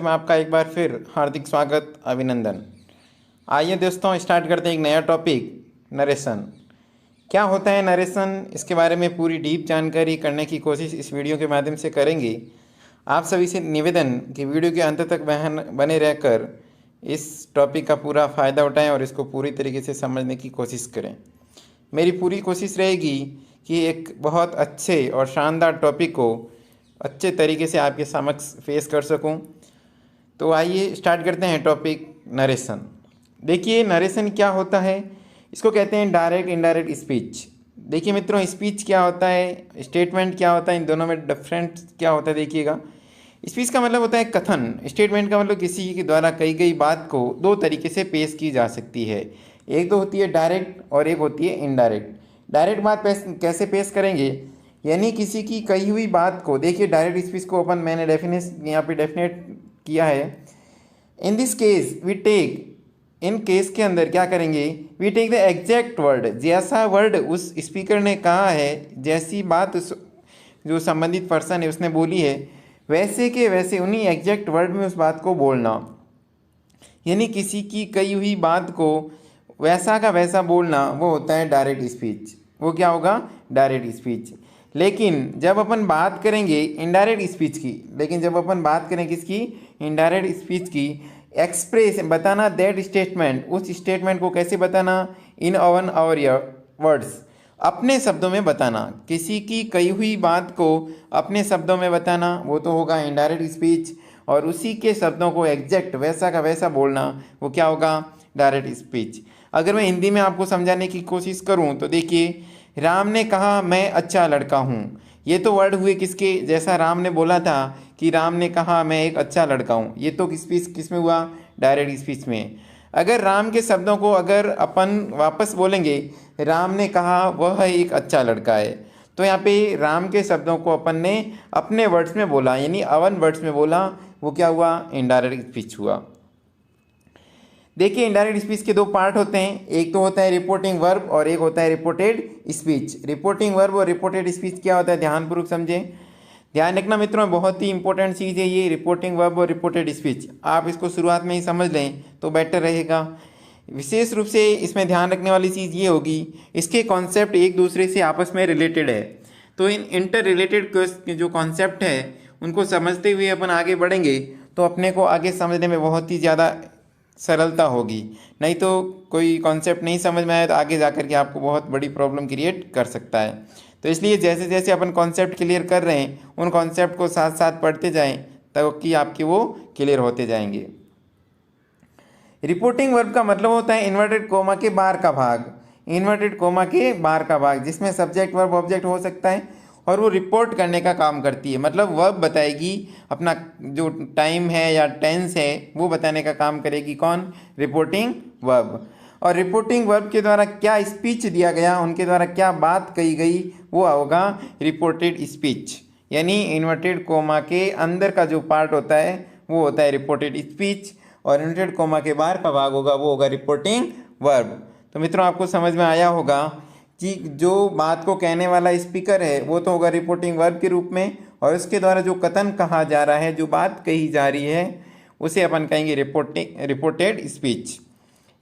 में आपका एक बार फिर हार्दिक स्वागत, अभिनंदन। आइए दोस्तों, स्टार्ट करते हैं एक नया टॉपिक, नरेशन। क्या होता है नरेशन, इसके बारे में पूरी डीप जानकारी करने की कोशिश इस वीडियो के माध्यम से करेंगे। आप सभी से निवेदन कि वीडियो के अंत तक बने रहकर इस टॉपिक का पूरा फ़ायदा उठाएं और इसको पूरी तरीके से समझने की कोशिश करें। मेरी पूरी कोशिश रहेगी कि एक बहुत अच्छे और शानदार टॉपिक को अच्छे तरीके से आपके समक्ष फेस कर सकूं। तो आइए स्टार्ट करते हैं टॉपिक, नरेशन। देखिए, नरेशन क्या होता है, इसको कहते हैं डायरेक्ट इनडायरेक्ट स्पीच। देखिए मित्रों, स्पीच क्या होता है, स्टेटमेंट क्या होता है, इन दोनों में डिफरेंट क्या होता है देखिएगा। स्पीच का मतलब होता है कथन, स्टेटमेंट का मतलब किसी के द्वारा कही गई बात को दो तरीके से पेश की जा सकती है। एक तो होती है डायरेक्ट और एक होती है इनडायरेक्ट। डायरेक्ट बात कैसे पेश करेंगे, यानी किसी की कही हुई बात को, देखिए डायरेक्ट स्पीच को मैंने यहाँ पे डेफिनेट किया है। In this case we take, in case के अंदर क्या करेंगे, we take the exact word, जैसा वर्ड उस स्पीकर ने कहा है, जैसी बात उस जो संबंधित पर्सन है उसने बोली है, वैसे के वैसे उन्हीं एग्जैक्ट वर्ड में उस बात को बोलना। यानी किसी की कही हुई बात को वैसा का वैसा बोलना, वो होता है डायरेक्ट स्पीच। वो क्या होगा, डायरेक्ट स्पीच। लेकिन जब अपन बात करेंगे इनडायरेक्ट स्पीच की, लेकिन जब अपन बात करें किसकी, इनडायरेक्ट स्पीच की, एक्सप्रेस बताना दैट स्टेटमेंट, उस स्टेटमेंट को कैसे बताना, इन अवन आवर वर्ड्स, अपने शब्दों में बताना। किसी की कही हुई बात को अपने शब्दों में बताना, वो तो होगा इनडायरेक्ट स्पीच। और उसी के शब्दों को एग्जैक्ट वैसा का वैसा बोलना, वो क्या होगा, डायरेक्ट स्पीच। अगर मैं हिंदी में आपको समझाने की कोशिश करूं तो देखिए, राम ने कहा मैं अच्छा लड़का हूँ। ये तो वर्ड हुए किसके, जैसा राम ने बोला था कि राम ने कहा मैं एक अच्छा लड़का हूँ, ये तो किस में हुआ, डायरेक्ट स्पीच में। अगर राम के शब्दों को अगर अपन वापस बोलेंगे, राम ने कहा वह एक अच्छा लड़का है, तो यहाँ पे राम के शब्दों को अपन ने अपने वर्ड्स में बोला, यानी अवन वर्ड्स में बोला, वो क्या हुआ, इनडायरेक्ट स्पीच हुआ। देखिए, इनडायरेक्ट स्पीच के दो पार्ट होते हैं, एक तो होता है रिपोर्टिंग वर्ब और एक होता है रिपोर्टेड स्पीच। रिपोर्टिंग वर्ब और रिपोर्टेड स्पीच क्या होता है, ध्यानपूर्वक समझें। ध्यान रखना मित्रों, बहुत ही इंपॉर्टेंट चीज़ है ये रिपोर्टिंग वर्ब और रिपोर्टेड स्पीच। आप इसको शुरुआत में ही समझ लें तो बेटर रहेगा। विशेष रूप से इसमें ध्यान रखने वाली चीज़ ये होगी, इसके कॉन्सेप्ट एक दूसरे से आपस में रिलेटेड है। तो इन इंटर रिलेटेड जो कॉन्सेप्ट है उनको समझते हुए अपन आगे बढ़ेंगे तो अपने को आगे समझने में बहुत ही ज़्यादा सरलता होगी। नहीं तो कोई कॉन्सेप्ट नहीं समझ में आए तो आगे जाकर के आपको बहुत बड़ी प्रॉब्लम क्रिएट कर सकता है। तो इसलिए जैसे जैसे अपन कॉन्सेप्ट क्लियर कर रहे हैं, उन कॉन्सेप्ट को साथ साथ पढ़ते जाएं ताकि आपके वो क्लियर होते जाएंगे। रिपोर्टिंग वर्ब का मतलब होता है इन्वर्टेड कोमा के बाहर का भाग, इन्वर्टेड कोमा के बाहर का भाग, जिसमें सब्जेक्ट वर्ब ऑब्जेक्ट हो सकता है और वो रिपोर्ट करने का काम करती है। मतलब वर्ब बताएगी, अपना जो टाइम है या टेंस है वो बताने का काम करेगी कौन, रिपोर्टिंग वर्ब। और रिपोर्टिंग वर्ब के द्वारा क्या स्पीच दिया गया, उनके द्वारा क्या बात कही गई, वो होगा रिपोर्टेड स्पीच। यानी इन्वर्टेड कोमा के अंदर का जो पार्ट होता है वो होता है रिपोर्टेड स्पीच, और इन्वर्टेड कोमा के बाहर का भाग होगा वो होगा रिपोर्टिंग वर्ब। तो मित्रों, आपको समझ में आया होगा कि जो बात को कहने वाला स्पीकर है वो तो होगा रिपोर्टिंग वर्ब के रूप में, और उसके द्वारा जो कथन कहा जा रहा है, जो बात कही जा रही है, उसे अपन कहेंगे रिपोर्टेड स्पीच।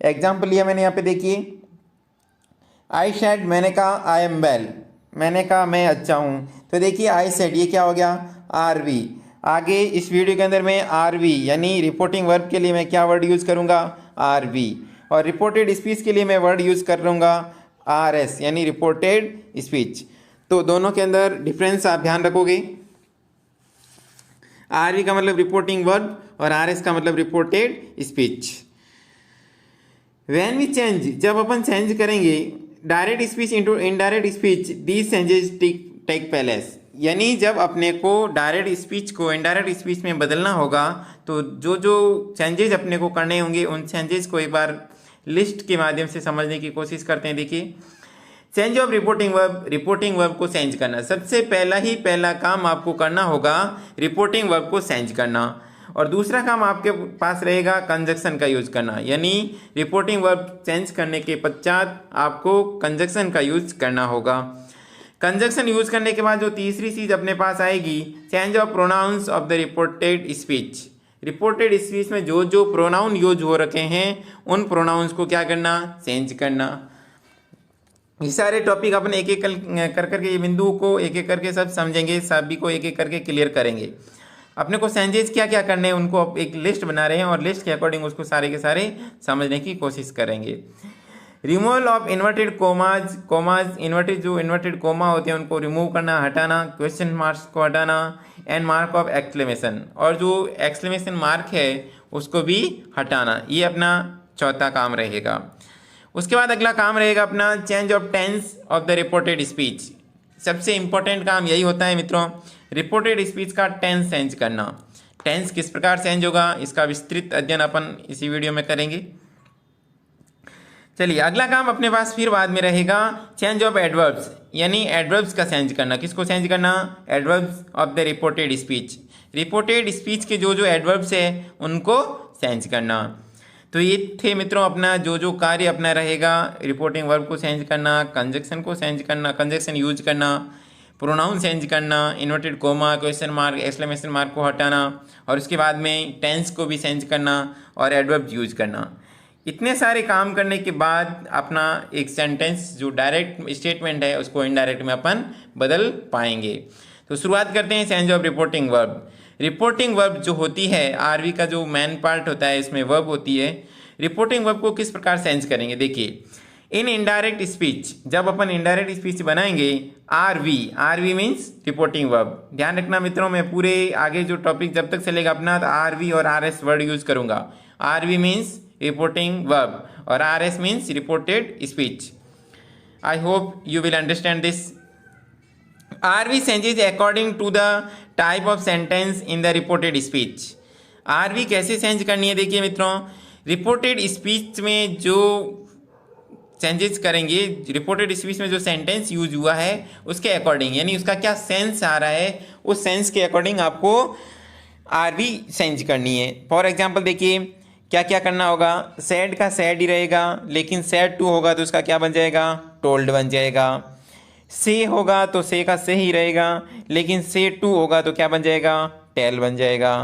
एग्जाम्पल लिया मैंने यहाँ पे, देखिए, आई सेड, मैंने कहा आई एम वेल, मैंने कहा मैं अच्छा हूँ। तो देखिए आई सेड, ये क्या हो गया, आर वी। आगे इस वीडियो के अंदर मैं आर वी यानी रिपोर्टिंग वर्ब के लिए मैं क्या वर्ड यूज़ करूँगा, आर वी, और रिपोर्टेड स्पीच के लिए मैं वर्ड यूज़ कर लूँगा आर एस यानी रिपोर्टेड स्पीच। तो दोनों के अंदर डिफरेंस आप ध्यान रखोगे, आर वी का मतलब रिपोर्टिंग वर्ब और आर एस का मतलब reported speech. When we change, जब अपन चेंज करेंगे direct speech into indirect speech, these changes take place. यानी जब अपने को डायरेक्ट स्पीच को इनडायरेक्ट स्पीच में बदलना होगा तो जो जो चेंजेस अपने को करने होंगे उन चेंजेस को एक बार लिस्ट के माध्यम से समझने की कोशिश करते हैं। देखिए, चेंज ऑफ रिपोर्टिंग वर्ब को चेंज करना, सबसे पहला काम आपको करना होगा रिपोर्टिंग वर्ब को चेंज करना, और दूसरा काम आपके पास रहेगा कंजक्शन का यूज करना। यानी रिपोर्टिंग वर्ब चेंज करने के पश्चात आपको कंजक्शन का यूज करना होगा। कंजक्शन यूज करने के बाद जो तीसरी चीज अपने पास आएगी, change of pronouns of the reported speech. Reported speech में जो जो प्रोनाउन यूज हो रखे हैं उन प्रोनाउंस को क्या करना, चेंज करना। ये सारे टॉपिक अपन एक एक कर करके ये बिंदु को एक एक करके सब समझेंगे, सभी को एक एक करके क्लियर करेंगे। अपने को सेंटेंस क्या क्या करने हैं उनको अब एक लिस्ट बना रहे हैं और लिस्ट के अकॉर्डिंग उसको सारे के सारे समझने की कोशिश करेंगे। Removal of inverted commas inverted जो इन्वर्टेड कोमा होते हैं उनको रिमूव करना, हटाना, क्वेश्चन मार्क्स को हटाना, एंड मार्क ऑफ एक्सक्लेमेशन, और जो एक्सक्लेमेशन मार्क है उसको भी हटाना। ये अपना चौथा काम रहेगा। उसके बाद अगला काम रहेगा अपना change of tense of the reported speech. सबसे इंपॉर्टेंट काम यही होता है मित्रों, रिपोर्टेड स्पीच का टेंस चेंज करना। टेंस किस प्रकार चेंज होगा इसका विस्तृत अध्ययन अपन इसी वीडियो में करेंगे। चलिए अगला काम अपने पास फिर बाद में रहेगा चेंज ऑफ एडवर्ब्स, यानी एडवर्ब्स का चेंज करना। किसको चेंज करना, adverbs of the reported speech. Reported speech के जो जो एडवर्ब्स है उनको चेंज करना। तो ये थे मित्रों अपना जो जो कार्य अपना रहेगा, रिपोर्टिंग वर्ब को चेंज करना, कंजक्शन को चेंज करना, कंजक्शन यूज करना, प्रोनाउन चेंज करना, inverted coma, question mark, exclamation mark को हटाना, और उसके बाद में टेंस को भी चेंज करना और एडवर्ब यूज करना। इतने सारे काम करने के बाद अपना एक सेंटेंस जो डायरेक्ट स्टेटमेंट है उसको इनडायरेक्ट में अपन बदल पाएंगे। तो शुरुआत करते हैं change of reporting verb. Reporting verb जो होती है, आरवी का जो मेन पार्ट होता है इसमें वर्ब होती है। रिपोर्टिंग वर्ब को किस प्रकार चेंज करेंगे, देखिए इन इनडायरेक्ट स्पीच, जब अपन इनडायरेक्ट स्पीच बनाएंगे आरवी मीन्स रिपोर्टिंग वर्ब। ध्यान रखना मित्रों, मैं पूरे आगे जो टॉपिक जब तक चलेगा अपना तो आरवी और आरएस वर्ड यूज करूंगा। आरवी मीन्स रिपोर्टिंग वर्ब और RS means reported speech. I hope you will understand this. RV changes according to the type of sentence in the reported speech. RV कैसे change करनी है, देखिए मित्रों, reported speech में जो changes करेंगे, reported speech में जो सेंटेंस यूज हुआ है उसके अकॉर्डिंग, यानी उसका क्या सेंस आ रहा है उस सेंस के अकॉर्डिंग आपको आरवी चेंज करनी है। फॉर एग्जांपल देखिए क्या क्या करना होगा, सैड का सैड ही रहेगा, लेकिन सैड टू होगा तो उसका क्या बन जाएगा, टोल्ड बन जाएगा। से होगा तो से का से ही रहेगा, लेकिन से टू होगा तो क्या बन जाएगा, टेल बन जाएगा।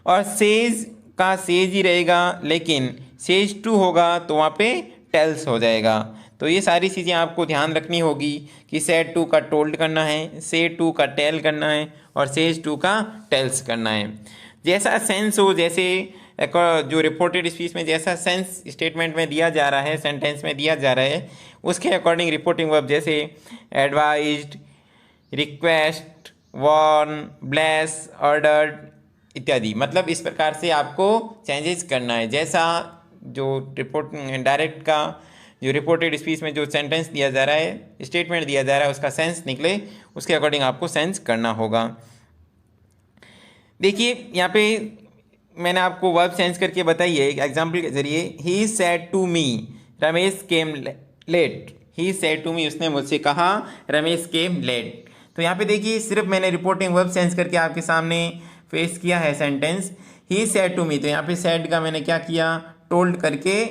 और सेज का सेज ही रहेगा, लेकिन सेज टू होगा तो वहाँ पे टेल्स हो जाएगा। तो ये सारी चीज़ें आपको ध्यान रखनी होगी कि सेड टू का टोल्ड करना है, से टू का टेल करना है और सेज टू का टेल्स करना है। जैसा सेंस हो, जैसे जो रिपोर्टेड स्पीच में जैसा सेंस स्टेटमेंट में दिया जा रहा है, सेंटेंस में दिया जा रहा है, उसके अकॉर्डिंग रिपोर्टिंग वर्ब जैसे advised, request, warn, bless, ordered इत्यादि, मतलब इस प्रकार से आपको चेंजेस करना है। जैसा जो डायरेक्ट का जो रिपोर्टेड स्पीच में जो सेंटेंस दिया जा रहा है, स्टेटमेंट दिया जा रहा है, उसका सेंस निकले उसके अकॉर्डिंग आपको सेंस करना होगा। देखिए यहाँ पे मैंने आपको वर्ब चेंज करके बताई है एग्जाम्पल के जरिए। He said to me Ramesh came late. He said to me, उसने मुझसे कहा रमेश केम लेट। तो यहाँ पे देखिए सिर्फ मैंने रिपोर्टिंग वर्ब चेंज करके आपके सामने फेस किया है sentence he said to me. तो यहाँ पे सेड का मैंने क्या किया, टोल्ड करके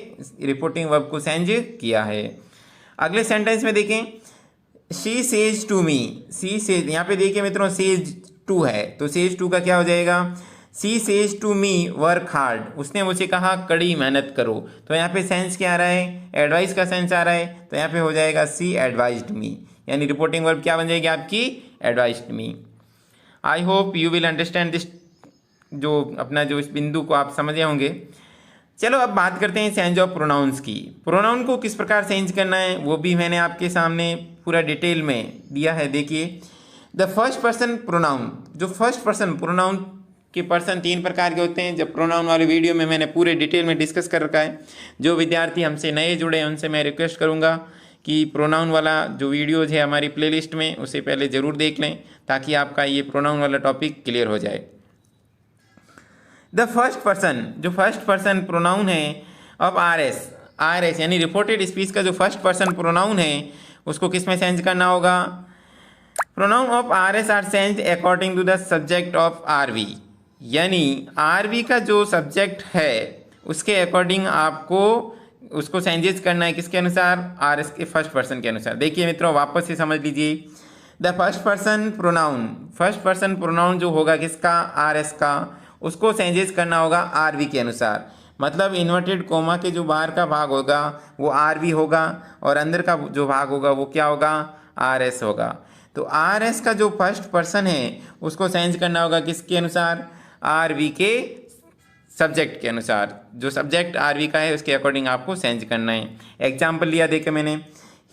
रिपोर्टिंग वर्ब को चेंज किया है। अगले सेंटेंस में देखें she says to me. She says, यहाँ पे देखिए मित्रों सेज टू है तो सेज टू का क्या हो जाएगा, she says to me work hard. उसने मुझे कहा कड़ी मेहनत करो। तो यहाँ पे सेंस क्या आ रहा है, एडवाइस का सेंस आ रहा है, तो यहाँ पे हो जाएगा सी एडवाइज्ड मी, यानी रिपोर्टिंग वर्ब क्या बन जाएगी आपकी, advised me. I hope you will understand this, जो अपना जो इस बिंदु को आप समझे होंगे। चलो अब बात करते हैं चेंज ऑफ प्रोनाउंस की। प्रोनाउन को किस प्रकार चेंज करना है वो भी मैंने आपके सामने पूरा डिटेल में दिया है। देखिए द फर्स्ट पर्सन प्रोनाउन, जो फर्स्ट पर्सन प्रोनाउन के पर्सन 3 प्रकार के होते हैं। जब प्रोनाउन वाले वीडियो में मैंने पूरे डिटेल में डिस्कस कर रखा है। जो विद्यार्थी हमसे नए जुड़े हैं उनसे मैं रिक्वेस्ट करूंगा कि प्रोनाउन वाला जो वीडियोज है हमारी प्लेलिस्ट में उसे पहले ज़रूर देख लें ताकि आपका ये प्रोनाउन वाला टॉपिक क्लियर हो जाए। द फर्स्ट पर्सन, जो फर्स्ट पर्सन प्रोनाउन है अब आर एस यानी रिपोर्टेड स्पीच का जो फर्स्ट पर्सन प्रोनाउन है उसको किस में चेंज करना होगा, pronoun of R S R change according to the subject of RV. यानी आरवी का जो सब्जेक्ट है उसके अकॉर्डिंग आपको उसको चेंजेस करना है। किसके अनुसार, आर एस के फर्स्ट पर्सन के अनुसार। देखिए मित्रों वापस से समझ लीजिए, the first person pronoun, first person pronoun जो होगा किसका, आर एस का, उसको चेंजेस करना होगा आरवी के अनुसार। मतलब इन्वर्टेड कोमा के जो बाहर का भाग होगा वो आरवी होगा और अंदर का जो भाग होगा वो क्या होगा, आरएस होगा। तो आरएस का जो फर्स्ट पर्सन है उसको चेंज करना होगा किसके अनुसार, आरवी के सब्जेक्ट के अनुसार। जो सब्जेक्ट आरवी का है उसके अकॉर्डिंग आपको चेंज करना है। एग्जाम्पल लिया देखे मैंने,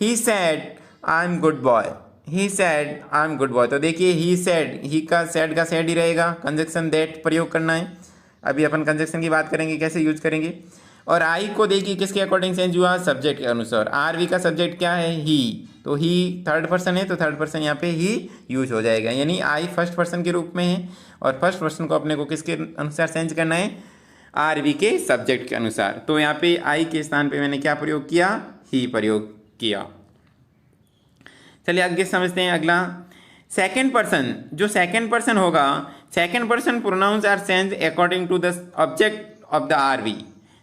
ही said I am good boy, he said I am good boy. तो देखिए ही सेड, ही का सेड का सेड ही रहेगा, कंजक्शन दैट प्रयोग करना है। अभी अपन कंजक्शन की बात करेंगे कैसे यूज करेंगे। और आई को देखिए किसके अकॉर्डिंग चेंज हुआ, सब्जेक्ट के अनुसार। आरवी का सब्जेक्ट क्या है, ही, तो ही थर्ड पर्सन है तो थर्ड पर्सन यहाँ पे ही यूज हो जाएगा, यानी आई फर्स्ट पर्सन के रूप में है और फर्स्ट पर्सन को अपने को किसके अनुसार चेंज करना है, आरवी के सब्जेक्ट के अनुसार। तो यहाँ पे आई के स्थान पे मैंने क्या प्रयोग किया, ही प्रयोग किया। चलिए आगे समझते हैं अगला। सेकेंड पर्सन, जो सेकेंड पर्सन होगा, second person pronouns are change according to the object of the RV.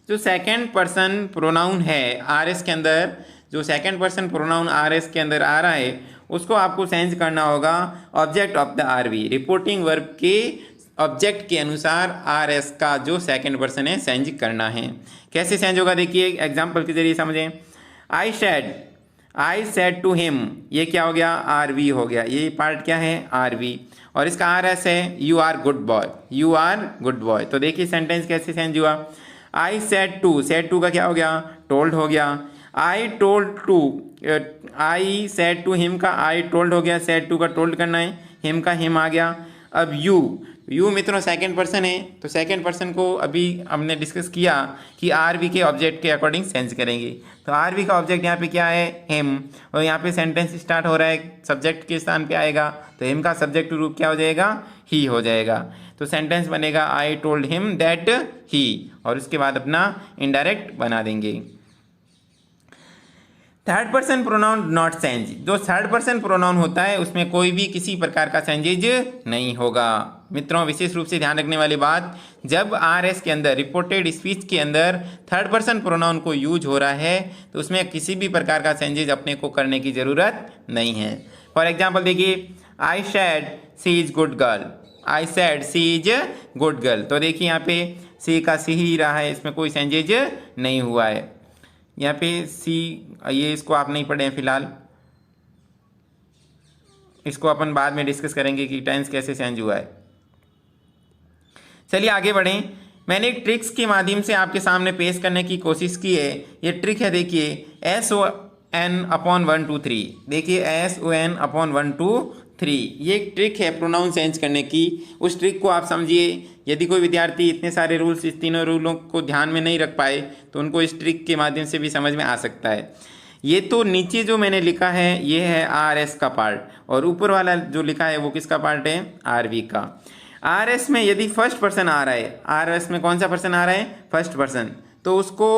जो सेकेंड पर्सन प्रोनाउन है आरएस के अंदर, जो सेकेंड पर्सन प्रोनाउन आरएस के अंदर आ रहा है उसको आपको चेंज करना होगा object of the RV. Reporting verb के ऑब्जेक्ट के अनुसार आरएस का जो सेकेंड पर्सन है चेंज करना है। कैसे चेंज होगा देखिए एग्जाम्पल के जरिए समझें। आई सेड टू हिम, ये क्या हो गया, आरवी हो गया, ये पार्ट क्या है, आरवी, और इसका आरएस है you are good boy, you are good boy. तो देखिए सेंटेंस कैसे चेंज हुआ। आई सेड टू का क्या हो गया, टोल्ड हो गया। I told to, I said to him का आई टोल्ड हो गया, सेड टू का टोल्ड करना है, हिम का हिम आ गया। अब यू मित्रों सेकंड पर्सन है, तो सेकंड पर्सन को अभी हमने डिस्कस किया कि आरवी के ऑब्जेक्ट के अकॉर्डिंग चेंज करेंगे। तो आरवी का ऑब्जेक्ट यहाँ पे क्या है, हिम, और यहाँ पे सेंटेंस स्टार्ट हो रहा है सब्जेक्ट के स्थान पे आएगा, तो हिम का सब्जेक्ट रूप क्या हो जाएगा, ही हो जाएगा। तो सेंटेंस बनेगा I told him that he, और उसके बाद अपना इनडायरेक्ट बना देंगे। Third person pronoun not change, जो थर्ड पर्सन प्रोनाउन होता है उसमें कोई भी किसी प्रकार का चेंजेज नहीं होगा। मित्रों विशेष रूप से ध्यान रखने वाली बात, जब आरएस के अंदर रिपोर्टेड स्पीच के अंदर थर्ड पर्सन प्रोनाउन को यूज हो रहा है तो उसमें किसी भी प्रकार का चेंजेज अपने को करने की ज़रूरत नहीं है। फॉर एग्जाम्पल देखिए, I said she is good girl, I said she is good girl. तो देखिए यहाँ पे सी का सी ही रहा है, इसमें कोई चेंजेज नहीं हुआ है। यहाँ पे सी, ये इसको आप नहीं पढ़े हैं फिलहाल, इसको अपन बाद में डिस्कस करेंगे कि टेंस कैसे चेंज हुआ है। चलिए आगे बढ़ें। मैंने एक ट्रिक्स के माध्यम से आपके सामने पेश करने की कोशिश की है। ये ट्रिक है देखिए, SON/1 2 3, देखिए SON/1 2 3, ये एक ट्रिक है प्रोनाउन चेंज करने की। उस ट्रिक को आप समझिए। यदि कोई विद्यार्थी इतने सारे रूल्स, इस तीनों रूलों को ध्यान में नहीं रख पाए तो उनको इस ट्रिक के माध्यम से भी समझ में आ सकता है। ये तो नीचे जो मैंने लिखा है ये है आरएस का पार्ट, और ऊपर वाला जो लिखा है वो किसका पार्ट है, आरवी का। आरएस में यदि फर्स्ट पर्सन आ रहा है, आरएस में कौन सा पर्सन आ रहा है, फर्स्ट पर्सन, तो उसको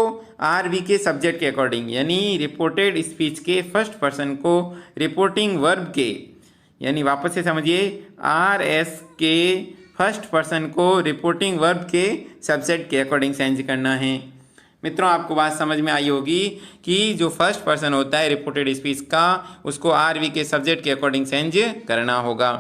आरवी के सब्जेक्ट के अकॉर्डिंग, यानी रिपोर्टेड स्पीच के फर्स्ट पर्सन को रिपोर्टिंग वर्ब के, यानी वापस से समझिए, आरएस के फर्स्ट पर्सन को रिपोर्टिंग वर्ब के सब्जेक्ट के अकॉर्डिंग चेंज करना है। मित्रों आपको बात समझ में आई होगी कि जो फर्स्ट पर्सन होता है रिपोर्टेड स्पीच का, उसको आरवी के सब्जेक्ट के अकॉर्डिंग चेंज करना होगा।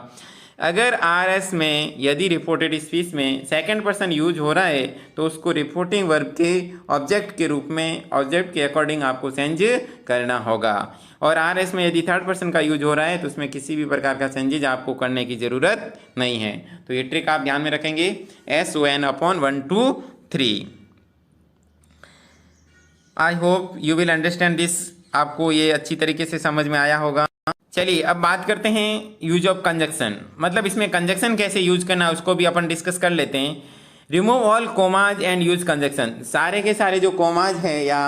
अगर आरएस में यदि रिपोर्टेड स्पीच में सेकंड पर्सन यूज हो रहा है तो उसको रिपोर्टिंग वर्ब के ऑब्जेक्ट के रूप में, ऑब्जेक्ट के अकॉर्डिंग आपको चेंज करना होगा। और आरएस में यदि थर्ड पर्सन का यूज हो रहा है तो उसमें किसी भी प्रकार का चेंजेज आपको करने की ज़रूरत नहीं है। तो ये ट्रिक आप ध्यान में रखेंगे, SON/1 2 3। I hope you will understand this, आपको ये अच्छी तरीके से समझ में आया होगा। चलिए अब बात करते हैं यूज ऑफ कंजक्शन, मतलब इसमें कंजक्शन कैसे यूज करना है उसको भी अपन डिस्कस कर लेते हैं। Remove all commas and use conjunction, सारे के सारे जो कोमाज है या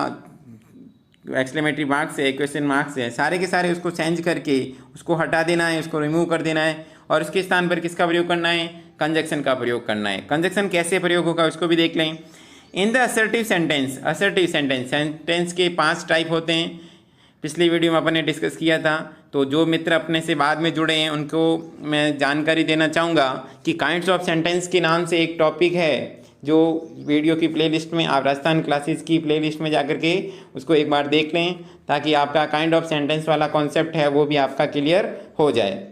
एक्सक्लेमेटरी मार्क्स है, क्वेश्चन मार्क्स है, सारे के सारे उसको चेंज करके उसको हटा देना है, उसको रिमूव कर देना है, और उसके स्थान पर किसका प्रयोग करना है, कंजक्शन का प्रयोग करना है। कंजक्शन कैसे प्रयोग होगा उसको भी देख लें। In the assertive sentence, assertive sentence, sentence के 5 टाइप होते हैं, पिछली वीडियो में अपन ने डिस्कस किया था। तो जो मित्र अपने से बाद में जुड़े हैं उनको मैं जानकारी देना चाहूँगा कि काइंड्स ऑफ सेंटेंस के नाम से एक टॉपिक है जो वीडियो की प्लेलिस्ट में, आप राजस्थान क्लासेस की प्लेलिस्ट में जाकर के उसको एक बार देख लें, ताकि आपका काइंड ऑफ सेंटेंस वाला कॉन्सेप्ट है वो भी आपका क्लियर हो जाए।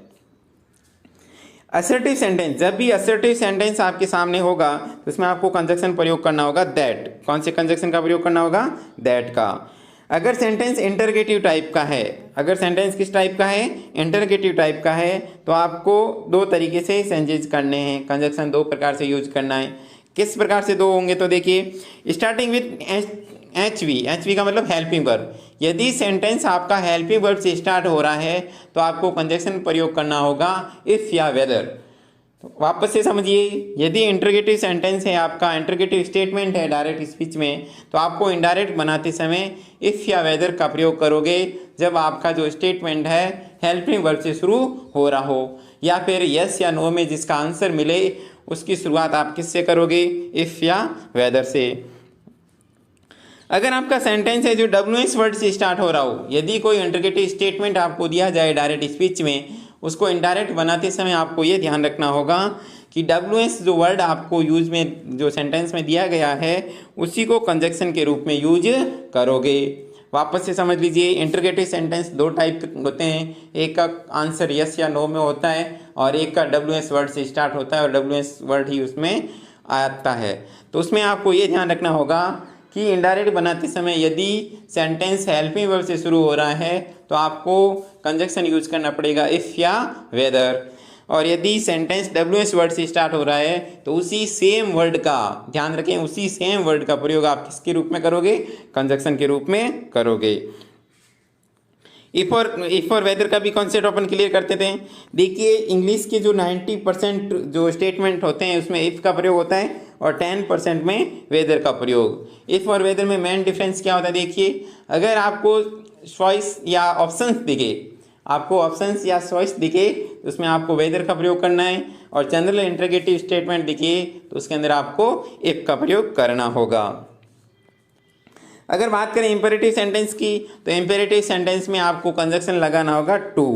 असर्टिव सेंटेंस, जब भी असर्टिव सेंटेंस आपके सामने होगा तो उसमें आपको कंजक्शन प्रयोग करना होगा दैट। कौन से कंजक्शन का प्रयोग करना होगा? दैट का। अगर सेंटेंस इंटरगेटिव टाइप का है, अगर सेंटेंस किस टाइप का है? इंटरगेटिव टाइप का है, तो आपको दो तरीके से सेंटेंस करने हैं, कंजक्शन दो प्रकार से यूज करना है। किस प्रकार से दो होंगे? तो देखिए, स्टार्टिंग विथ एच वी का मतलब हेल्पिंग वर्ब। यदि सेंटेंस आपका हेल्पिंग वर्ब से स्टार्ट हो रहा है तो आपको कंजक्शन प्रयोग करना होगा इफ़ या वेदर। तो वापस से समझिए, यदि इंटरगेटिव सेंटेंस है आपका, इंटरगेटिव स्टेटमेंट है डायरेक्ट स्पीच में, तो आपको इनडायरेक्ट बनाते समय इफ़ या वेदर का प्रयोग करोगे जब आपका जो स्टेटमेंट है हेल्पिंग वर्ब से शुरू हो रहा हो, या फिर यस या नो में जिसका आंसर मिले उसकी शुरुआत आप किससे करोगे? इफ़ या वेदर से। अगर आपका सेंटेंस है जो WH वर्ड से स्टार्ट हो रहा हो, यदि कोई इंटरगेटिव स्टेटमेंट आपको दिया जाए डायरेक्ट स्पीच में, उसको इनडायरेक्ट बनाते समय आपको ये ध्यान रखना होगा कि WH जो वर्ड आपको यूज में, जो सेंटेंस में दिया गया है, उसी को कंजक्शन के रूप में यूज करोगे। वापस से समझ लीजिए, इंटरगेटिव सेंटेंस दो टाइप होते हैं, एक का आंसर यस या नो में होता है और एक का WH वर्ड से स्टार्ट होता है और WH वर्ड ही उसमें आता है। तो उसमें आपको ये ध्यान रखना होगा कि इनडायरेक्ट बनाते समय यदि सेंटेंस हेल्पिंग वर्ब से शुरू हो रहा है तो आपको कंजक्शन यूज करना पड़ेगा इफ़ या वेदर, और यदि सेंटेंस WH वर्ड से स्टार्ट हो रहा है तो उसी सेम वर्ड का, ध्यान रखें, उसी सेम वर्ड का प्रयोग आप किसके रूप में करोगे? कंजक्शन के रूप में करोगे। इफ़ और वेदर का भी कॉन्सेप्ट अपन क्लियर करते थे। देखिए, इंग्लिश के जो 90% जो स्टेटमेंट होते हैं उसमें इफ़ का प्रयोग होता है और 10% में वेदर का प्रयोग। इफ़ और वेदर में मेन डिफरेंस क्या होता है? देखिए, अगर आपको चॉइस या ऑप्शंस दिखे, आपको ऑप्शंस या चॉइस दिखे तो उसमें आपको वेदर का प्रयोग करना है, और जनरल इंटरगेटिव स्टेटमेंट दिखे तो उसके अंदर आपको इफ़ का प्रयोग करना होगा। अगर बात करें इंपेरेटिव सेंटेंस की, तो इंपेरेटिव सेंटेंस में आपको कंजक्शन लगाना होगा टू।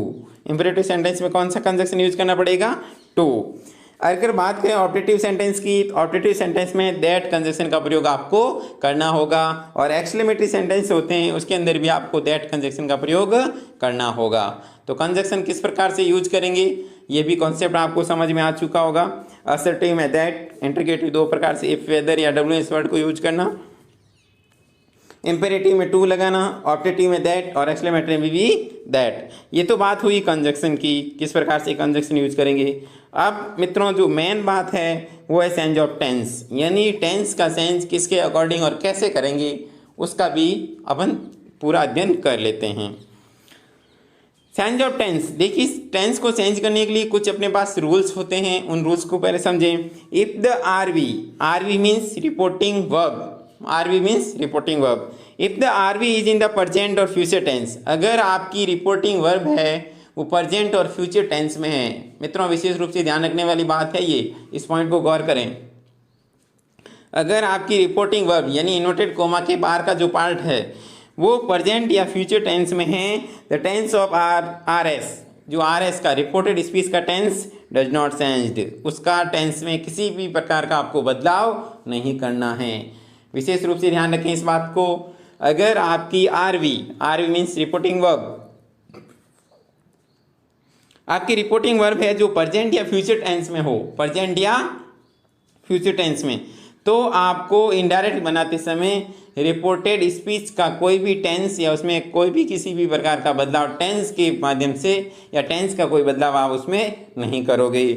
इंपेरेटिव सेंटेंस में कौन सा कंजक्शन यूज करना पड़ेगा? टू। अगर बात करें ऑप्टेटिव सेंटेंस की, तो ऑप्टेटिव सेंटेंस में दैट कंजक्शन का प्रयोग आपको करना होगा, और एक्सक्लेमेटरी सेंटेंस होते हैं उसके अंदर भी आपको दैट कंजक्शन का प्रयोग करना होगा। तो कंजक्शन किस प्रकार से यूज करेंगे ये भी कॉन्सेप्ट आपको समझ में आ चुका होगा। असर्टिव में दैट, इंटरगेटिव दो प्रकार से इफ वेदर या WH वर्ड को यूज करना, इंपेरेटिव में टू लगाना, ऑप्टेटिव में दैट और एक्सक्लेमेटरी में भी दैट। ये तो बात हुई कंजक्शन की, किस प्रकार से कंजक्शन यूज करेंगे। अब मित्रों, जो मेन बात है वो है चेंज ऑफ टेंस, यानी टेंस का चेंज किसके अकॉर्डिंग और कैसे करेंगे उसका भी अपन पूरा अध्ययन कर लेते हैं। चेंज ऑफ टेंस, देखिए टेंस को चेंज करने के लिए कुछ अपने पास रूल्स होते हैं, उन रूल्स को पहले समझें। If the RV means reporting verb, RV means reporting verb. If the RV is in the present और फ्यूचर टेंस, अगर आपकी रिपोर्टिंग वर्ब है वो प्रेजेंट और फ्यूचर टेंस में है। मित्रों, विशेष रूप से ध्यान रखने वाली बात है ये, इस पॉइंट को गौर करें। अगर आपकी रिपोर्टिंग वर्ब यानी इनवर्टेड कोमा के बाहर का जो पार्ट है वो प्रेजेंट या फ्यूचर टेंस में है, the tense of R S, जो आर एस का रिपोर्टेड स्पीच का टेंस डज नॉट चेंज्ड, उसका टेंस में किसी भी प्रकार का आपको बदलाव नहीं करना है। विशेष रूप से ध्यान रखें इस बात को। अगर आपकी आरवी मीन्स रिपोर्टिंग वर्ब, आपकी रिपोर्टिंग वर्ब है जो प्रेजेंट या फ्यूचर टेंस में हो, प्रेजेंट या फ्यूचर टेंस में, तो आपको इनडायरेक्ट बनाते समय रिपोर्टेड स्पीच का कोई भी टेंस या उसमें कोई भी किसी भी प्रकार का बदलाव टेंस के माध्यम से या टेंस का कोई बदलाव आप उसमें नहीं करोगे।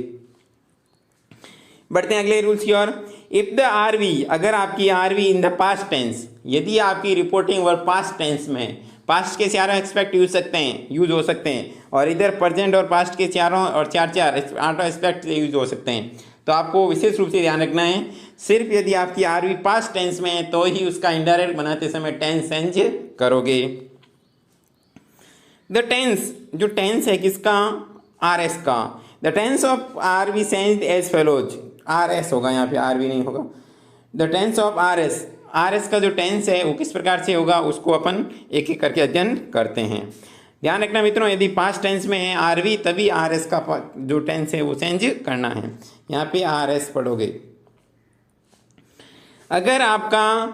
बढ़ते हैं अगले रूल्स की ओर। इफ द आरवी, अगर आपकी RV in the past tense, यदि आपकी रिपोर्टिंग वर्ब पास्ट टेंस में, पास्ट के चारों एस्पेक्ट यूज हो सकते हैं और इधर प्रेजेंट और पास्ट के चारों और आठों एस्पेक्ट यूज हो सकते हैं, तो आपको विशेष रूप से ध्यान रखना है सिर्फ यदि आपकी आरवी पास्ट टेंस में है तो ही उसका इनडायरेक्ट बनाते समय टेंस चेंज करोगे। द टेंस, जो टेंस है किसका? आर एस का। The tense of RV changed as follows, R S होगा यहाँ पे, आरवी नहीं होगा। The tense of R S का जो टेंस है वो किस प्रकार से होगा उसको अपन एक एक करके अध्ययन करते हैं। ध्यान रखना मित्रों, यदि पास्ट टेंस में है आरवी तभी आर एस का जो टेंस है वो चेंज करना है, यहाँ पे आर एस पढ़ोगे। अगर आपका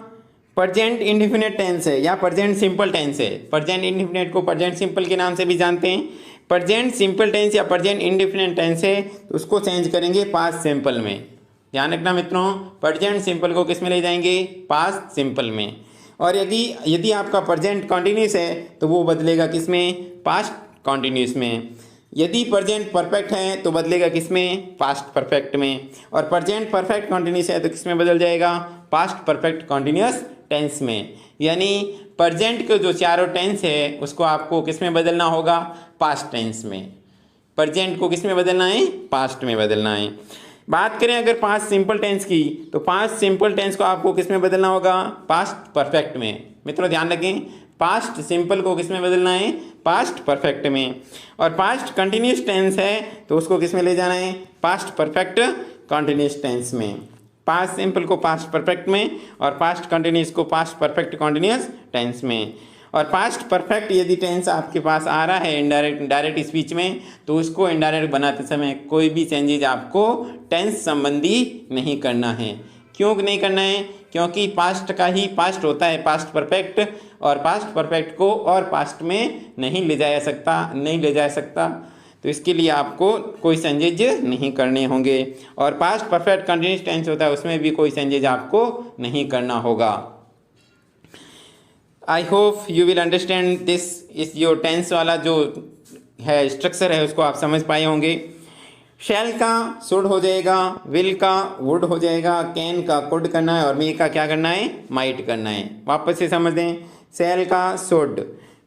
प्रेजेंट इंडेफिनिट टेंस है या प्रेजेंट सिंपल टेंस है, प्रेजेंट इंडेफिनिट को प्रेजेंट सिंपल के नाम से भी जानते हैं, प्रेजेंट सिंपल टेंस या प्रेजेंट इंडेफिनिट टेंस है तो उसको चेंज करेंगे पास्ट सिंपल में। ध्यान रखना मित्रों, प्रेजेंट सिंपल को किस में ले जाएंगे? पास्ट सिंपल में। और यदि आपका प्रेजेंट कॉन्टिन्यूस है तो वो बदलेगा किस में? पास्ट कॉन्टिन्यूस में। यदि प्रेजेंट परफेक्ट है तो बदलेगा किस में? पास्ट परफेक्ट में। और प्रेजेंट परफेक्ट कॉन्टिन्यूस है तो किस में बदल जाएगा? पास्ट परफेक्ट कॉन्टिन्यूस टेंस में। यानी प्रेजेंट के जो चारों टेंस है उसको आपको किस में बदलना होगा? पास्ट टेंस में। प्रेजेंट को किस में बदलना है? पास्ट में बदलना है। बात करें अगर पास्ट सिंपल टेंस की तो पास्ट सिंपल टेंस को आपको किस में बदलना होगा? पास्ट परफेक्ट में। मित्रों ध्यान रखें, पास्ट सिंपल को किस में बदलना है? पास्ट परफेक्ट में। और पास्ट कंटिन्यूस टेंस है तो उसको किस में ले जाना है? पास्ट परफेक्ट कंटिन्यूस टेंस में। पास्ट सिंपल को पास्ट परफेक्ट में और पास्ट कंटिन्यूस को पास्ट परफेक्ट कंटिन्यूस टेंस में। और पास्ट परफेक्ट यदि टेंस आपके पास आ रहा है डायरेक्ट स्पीच में तो उसको इनडायरेक्ट बनाते समय कोई भी चेंजेज आपको टेंस संबंधी नहीं करना है। क्यों नहीं करना है? क्योंकि पास्ट का ही पास्ट होता है पास्ट परफेक्ट, और पास्ट परफेक्ट को और पास्ट में नहीं ले जा सकता तो इसके लिए आपको कोई चेंजेज नहीं करने होंगे। और पास्ट परफेक्ट कंटिन्यूस टेंस होता है उसमें भी कोई चेंजेज आपको नहीं करना होगा। आई hope you will understand this. इस जो टेंस वाला जो है स्ट्रक्चर है उसको आप समझ पाए होंगे। शैल का शुड हो जाएगा, विल का वुड हो जाएगा, कैन का कुड करना है और मे का क्या करना है? माइट करना है। वापस से समझ दें, शैल का शुड,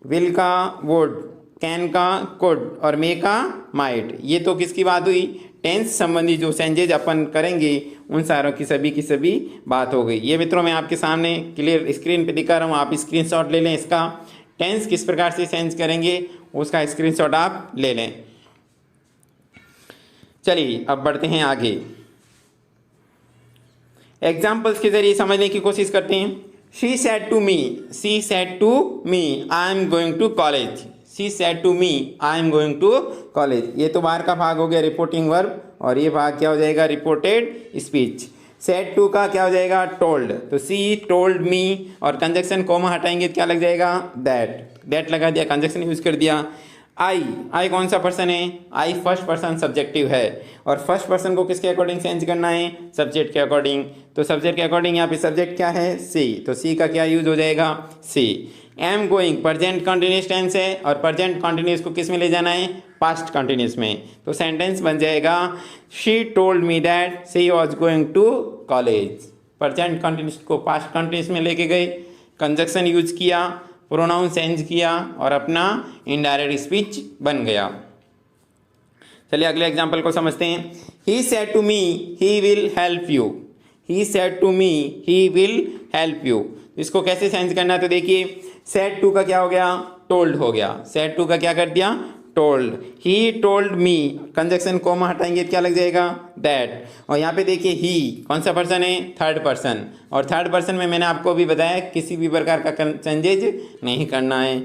विल का वुड, कैन का कुड और मे का माइट। ये तो किसकी बात हुई? टेंस संबंधी जो चेंजेज अपन करेंगे उन सारों की सभी बात हो गई। ये मित्रों मैं आपके सामने क्लियर स्क्रीन पे दिखा रहा हूँ, आप स्क्रीनशॉट ले लें। इसका टेंस किस प्रकार से चेंज करेंगे उसका स्क्रीनशॉट आप ले लें। चलिए अब बढ़ते हैं आगे, एग्जाम्पल्स के जरिए समझने की कोशिश करते हैं। She said to me I am going to college. She said to me I am going to college. ये तो बाहर का भाग हो गया रिपोर्टिंग वर्ब, और ये भाग क्या हो जाएगा? Reported speech. सेड टू का क्या हो जाएगा? टोल्ड। तो सी टोल्ड मी और कंजक्शन कोमा हटाएंगे तो क्या लग जाएगा? दैट लगा दिया, कंजक्शन यूज कर दिया। आई कौन सा पर्सन है? आई फर्स्ट पर्सन सब्जेक्टिव है, और फर्स्ट पर्सन को किसके अकॉर्डिंग चेंज करना है? सब्जेक्ट के अकॉर्डिंग। तो सब्जेक्ट के अकॉर्डिंग यहाँ पे सब्जेक्ट क्या है? सी। तो सी का क्या यूज हो जाएगा? C. Am going present continuous tense है और प्रेजेंट कंटिन्यूस को किस में ले जाना है? पास्ट कंटिन्यूस में। तो सेंटेंस बन जाएगा she told me that she was going to college. Present continuous को पास्ट कंटिन्यूस में लेके गए, कंजक्शन यूज किया, प्रोनाउन चेंज किया और अपना इनडायरेक्ट स्पीच बन गया। चलिए अगले एग्जांपल को समझते हैं। He said to me he will help you. He said to me he will help you. इसको कैसे चेंज करना है? तो देखिए, सेड टू का क्या हो गया? टोल्ड हो गया। सेड टू का क्या कर दिया? Told. He told me, conjunction comma हटाएंगे क्या लग जाएगा? दैट। और यहाँ पे देखिए ही कौन सा पर्सन है? Third person. और थर्ड पर्सन में मैंने आपको भी बताया किसी भी प्रकार का चेंजेज नहीं करना है।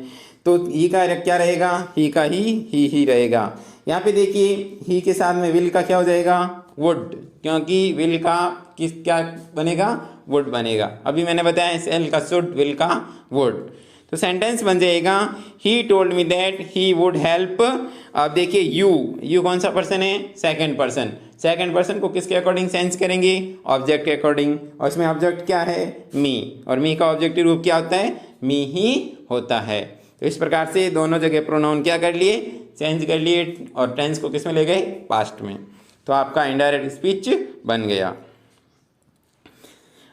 तो ही का क्या रहेगा? ही का ही रहेगा। यहाँ पे देखिए ही के साथ में विल का क्या हो जाएगा? वुड, क्योंकि विल का क्या बनेगा? वुड बनेगा। अभी मैंने बताया सेल का शुड, विल का वुड। तो सेंटेंस बन जाएगा ही told me that he would help. अब देखिए यू कौन सा पर्सन है? Second person. सेकंड पर्सन को किसके अकॉर्डिंग चेंज करेंगे? ऑब्जेक्ट के अकॉर्डिंग। और इसमें ऑब्जेक्ट क्या है? मी, और मी का ऑब्जेक्टिव रूप क्या होता है? मी ही होता है। तो इस प्रकार से दोनों जगह प्रोनाउन क्या कर लिए? चेंज कर लिए, और टेंस को किस में ले गए? पास्ट में। तो आपका इनडायरेक्ट स्पीच बन गया।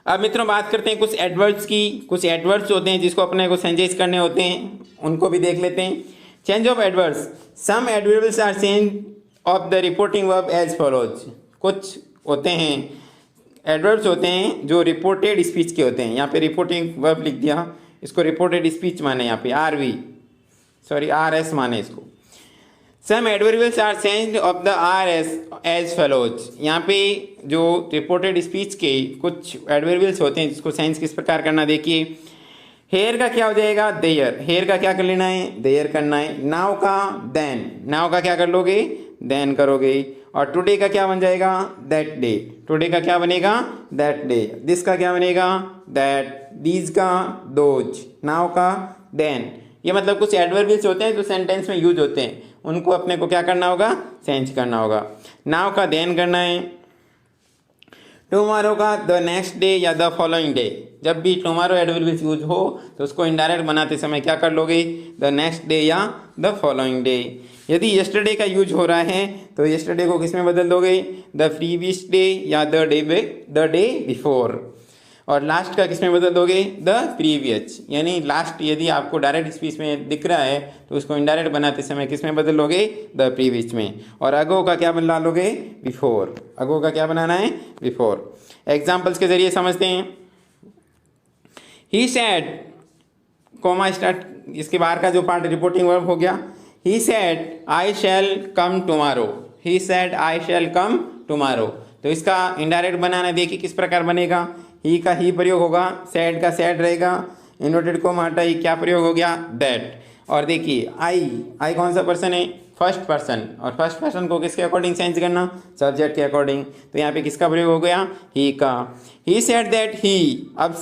अब मित्रों बात करते हैं कुछ एडवर्ब्स की। कुछ एडवर्ब्स होते हैं जिसको अपने को चेंजेस करने होते हैं, उनको भी देख लेते हैं। Change of adverbs. Some adverbs are change of the reporting verb as follows. कुछ होते हैं एडवर्ब्स होते हैं जो रिपोर्टेड स्पीच के होते हैं। यहाँ पे रिपोर्टिंग वर्ब लिख दिया, इसको रिपोर्टेड स्पीच माने, यहाँ पे RS माने इसको। Some adverbials are change of the RS as follows. यहाँ पे जो रिपोर्टेड स्पीच के कुछ एडवर्बियल्स होते हैं जिसको चेंज किस प्रकार करना, देखिए। हेयर का क्या हो जाएगा? देयर। हेयर का क्या कर लेना है? देयर करना है। नाउ का देन। नाउ का क्या कर लोगे? देन करोगे। और टुडे का क्या बन जाएगा? That day. टुडे का क्या बनेगा? That day. दिस का क्या बनेगा? दैट। दीज का दोज। नाउ का देन। ये मतलब कुछ एडवर्बियल्स होते हैं जो सेंटेंस में यूज होते हैं, उनको अपने को क्या करना होगा, चेंज करना होगा। नाउ का देन करना है। टुमारो का द नेक्स्ट डे या द फॉलोइंग डे। जब भी टुमारो एडवर्बियल यूज हो तो उसको इनडायरेक्ट बनाते समय क्या कर लोगे, द नेक्स्ट डे या द फॉलोइंग डे। यदि यस्टरडे का यूज हो रहा है तो यस्टरडे को किस में बदल दोगे, द प्रीवियस डे या द डे बिफोर। और लास्ट का किस में बदल दोगे, द प्रीवियस। यानी लास्ट यदि आपको डायरेक्ट स्पीच में दिख रहा है तो उसको इनडायरेक्ट बनाते समय किस में बदल लोगे, द प्रीवियस में। और अगो का क्या बना लोगे, बिफोर। अगो का क्या बनाना है, बिफोर। एग्जाम्पल्स के जरिए समझते हैं। ही सेड, कोमा स्टार्ट, इसके बाहर का जो पार्ट रिपोर्टिंग वर्ब हो गया। He said I shall come tomorrow. He said I shall come tomorrow. तो इसका इनडायरेक्ट बनाना देखिए किस प्रकार बनेगा। ही का ही प्रयोग होगा, सैड का सैड रहेगा, इन्वर्टेड कोमा हटा ही क्या प्रयोग हो गया, दैट। और देखिए आई कौन सा पर्सन है, फर्स्ट पर्सन। और फर्स्ट पर्सन को किसके अकॉर्डिंग चेंज करना, सब्जेक्ट के अकॉर्डिंग। तो यहाँ पे किसका प्रयोग हो गया, ही का। ही सेड दैट ही, अब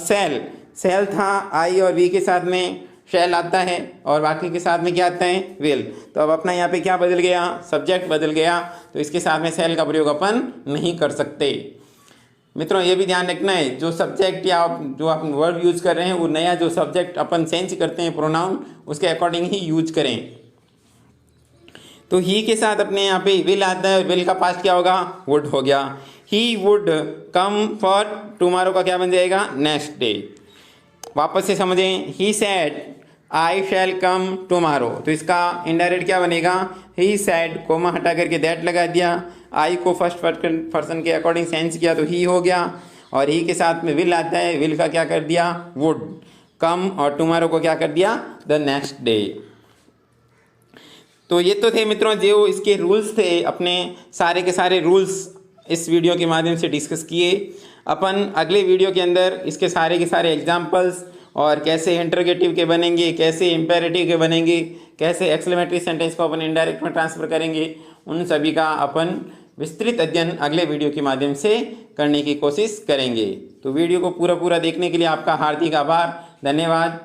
सेल था, आई और वी के साथ में शैल आता है और बाकी के साथ में क्या आता है, विल। तो अब अपना यहाँ पे क्या बदल गया, सब्जेक्ट बदल गया, तो इसके साथ में सेल का प्रयोग अपन नहीं कर सकते। मित्रों ये भी ध्यान रखना है, जो सब्जेक्ट या जो आप वर्ब यूज कर रहे हैं वो नया जो सब्जेक्ट अपन चेंज करते हैं प्रोनाउन, उसके अकॉर्डिंग ही यूज करें। तो ही के साथ अपने यहाँ पे विल आता है, विल का पास्ट क्या होगा, वुड हो गया। He would come for tomorrow का क्या बन जाएगा, नेक्स्ट डे। वापस से समझें, ही said I shall come tomorrow, तो इसका इनडायरेक्ट क्या बनेगा, ही सेड कोमा हटा करके दैट लगा दिया, आई को फर्स्ट पर्सन के अकॉर्डिंग चेंज किया तो ही हो गया। और ही के साथ में विल आता है, विल का क्या कर दिया, वुड कम, और टुमारो को क्या कर दिया, द नेक्स्ट डे। तो ये तो थे मित्रों जो इसके रूल्स थे, अपने सारे के सारे रूल्स इस वीडियो के माध्यम से डिस्कस किए। अपन अगले वीडियो के अंदर इसके सारे के सारे एग्जाम्पल्स और कैसे इंटरोगेटिव के बनेंगे, कैसे इम्पेरेटिव के बनेंगे, कैसे एक्सक्लेमेटरी सेंटेंस को अपन इनडायरेक्ट में ट्रांसफर करेंगे, उन सभी का अपन विस्तृत अध्ययन अगले वीडियो के माध्यम से करने की कोशिश करेंगे। तो वीडियो को पूरा देखने के लिए आपका हार्दिक आभार, धन्यवाद।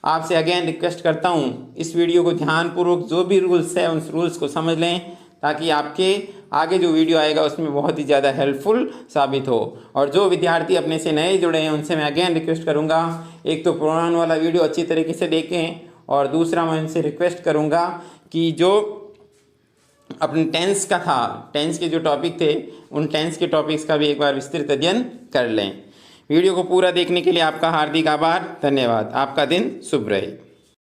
आपसे अगेन रिक्वेस्ट करता हूँ इस वीडियो को ध्यानपूर्वक जो भी रूल्स है उन रूल्स को समझ लें, ताकि आपके आगे जो वीडियो आएगा उसमें बहुत ही ज़्यादा हेल्पफुल साबित हो। और जो विद्यार्थी अपने से नए जुड़े हैं उनसे मैं अगेन रिक्वेस्ट करूँगा, एक तो प्रोनाउन वाला वीडियो अच्छी तरीके से देखें, और दूसरा मैं उनसे रिक्वेस्ट करूँगा कि जो अपने टेंस का था, टेंस के जो टॉपिक थे उन टेंस के टॉपिक्स का भी एक बार विस्तृत अध्ययन कर लें। वीडियो को पूरा देखने के लिए आपका हार्दिक आभार, धन्यवाद। आपका दिन शुभ रहे।